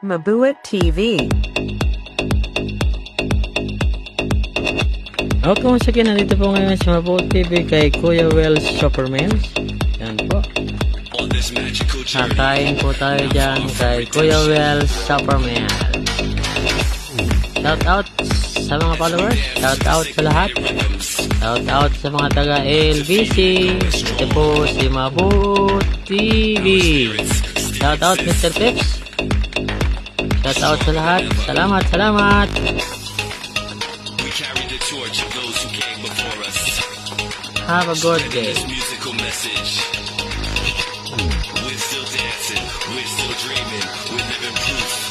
Mabuit TV. Okay, once again, nandito po ngayon sa Mabuit TV kay Kuya Wells Superman. Yan po. Nakain po tayo dyan kay Kuya Wells Superman. Shout out sa mga followers. Shout out sa lahat. Shout out sa mga taga LBC. Ito po si Mabuit TV. Shout out Mr. Pips. Shout out sa lahat. Salamat, salamat. Have a good day. We're still dancing, we're still dreaming, we're living proof.